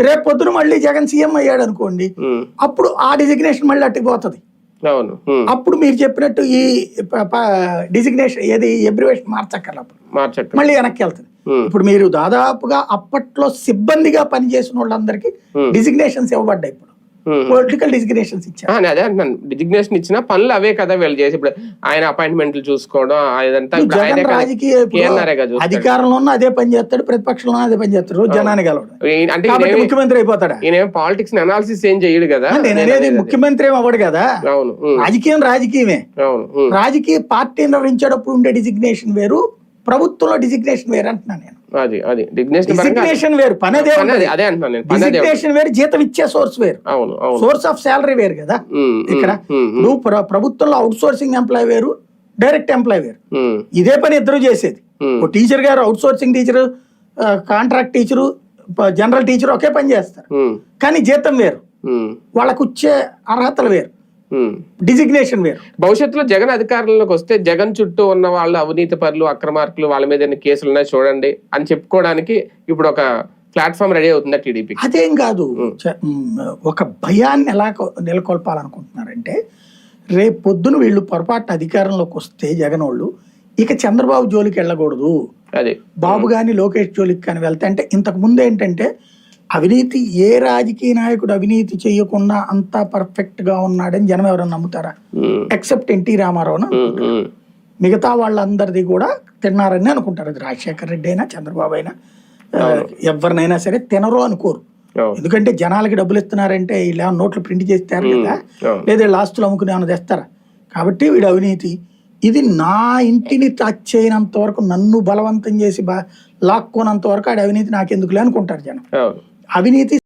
రేపు పొద్దున మళ్ళీ జగన్ సీఎం అయ్యాడు అనుకోండి, అప్పుడు ఆ డిజిగ్నేషన్ మళ్ళీ అట్టుకుపోతుంది. అప్పుడు మీరు చెప్పినట్టు ఈ డిజిగ్నేషన్ ఏది ఎబ్రివేషన్ మార్చక్కర్లేదు, మళ్ళీ వెనక్కి వెళ్తుంది. ఇప్పుడు మీరు దాదాపుగా అప్పట్లో సిబ్బందిగా పనిచేసిన వాళ్ళందరికీ డిజిగ్నేషన్స్ ఇవ్వబడ్డాయి. ఇప్పుడు పొలిటికల్ డిజిగ్నేషన్స్ ఇచ్చారు. అదే అంటున్నాను, డిజిగ్నేషన్ ఇచ్చిన పనులు అవే కదా వీళ్ళు చేసి. ఇప్పుడు ఆయన అపాయింట్మెంట్లు చూసుకోవడం జగన్ రాజకీయ అధికారంలో ఉన్న అదే పని చేస్తాడు, ప్రతిపక్షంలో అదే పని చేస్తాడు, జనాన్ని గెలవడం. అంటే ముఖ్యమంత్రి అయిపోతాడా? ఈయన పాలిటిక్స్ అనాలిసిస్ ఏం చేయడు కదా. నేను అనేది ముఖ్యమంత్రి అవ్వడు కదా. అవును, రాజకీయమే. రాజకీయ పార్టీ నిర్వహించేటప్పుడు ఉండే డిజిగ్నేషన్ వేరు, ప్రభుత్వంలో డిజిగ్నేషన్ వేరు అంటున్నాను నేను. డిజిగ్నేషన్ వేరు, పనదే. డిజిగ్నేషన్ వేరు, జీతం ఇచ్చే సోర్స్ వేరు, సోర్స్ ఆఫ్ శాలరీ వేరు కదా. ఇక్కడ నువ్వు ప్రభుత్వంలో అవుట్ సోర్సింగ్ ఎంప్లాయ్ వేరు, డైరెక్ట్ ఎంప్లాయ్ వేరు. ఇదే పని ఇద్దరు చేసేది. ఓ టీచర్ గారు outsourcing teacher, contract teacher, general teacher ఒకే పని చేస్తారు, కానీ జీతం వేరు, వాళ్ళకు వచ్చే అర్హతలు వేరు, డిజిగ్నేషన్ వేరు. భవిష్యత్తులో జగన్ అధికారంలోకి వస్తే జగన్ చుట్టూ ఉన్న వాళ్ళు అవినీతి పరులు, అక్రమార్కులు, వాళ్ళ మీద ఎన్ని కేసులు ఉన్నాయి చూడండి అని చెప్పుకోవడానికి ఇప్పుడు ఒక ప్లాట్ఫామ్ రెడీ అవుతుందా టీడీపీ? అదేం కాదు, ఒక భయాన్ని ఎలా నెలకొల్పాలనుకుంటున్నారంటే, రేపు పొద్దున వీళ్ళు పొరపాటున అధికారంలోకి వస్తే జగన్ వాళ్ళు ఇక చంద్రబాబు జోలికి వెళ్ళకూడదు, అదే బాబు గాని లోకేష్ జోలికి కానీ వెళ్తే, అంటే ఇంతకు ముందు ఏంటంటే అవినీతి, ఏ రాజకీయ నాయకుడు అవినీతి చేయకుండా అంతా పర్ఫెక్ట్ గా ఉన్నాడని జనం ఎవరైనా నమ్ముతారా? ఎక్సెప్ట్ ఎన్టీ రామారావును, మిగతా వాళ్ళందరిది కూడా తిన్నారని అనుకుంటారు. అది రాజశేఖర రెడ్డి అయినా చంద్రబాబు అయినా ఎవరినైనా సరే తినరు అనుకోరు. ఎందుకంటే జనాలకి డబ్బులు ఇస్తున్నారంటే వీళ్ళు ఏమైనా నోట్లు ప్రింట్ చేస్తారు కదా, లేదా వీళ్ళు ఆస్తులు అమ్ముకుని ఏమైనా తెస్తారా? కాబట్టి వీడు అవినీతి, ఇది నా ఇంటిని టచ్ చేయనంత వరకు, నన్ను బలవంతం చేసి లాక్కోనంత వరకు ఆడి అవినీతి నాకెందుకులే అనుకుంటారు జనం. అవినీతి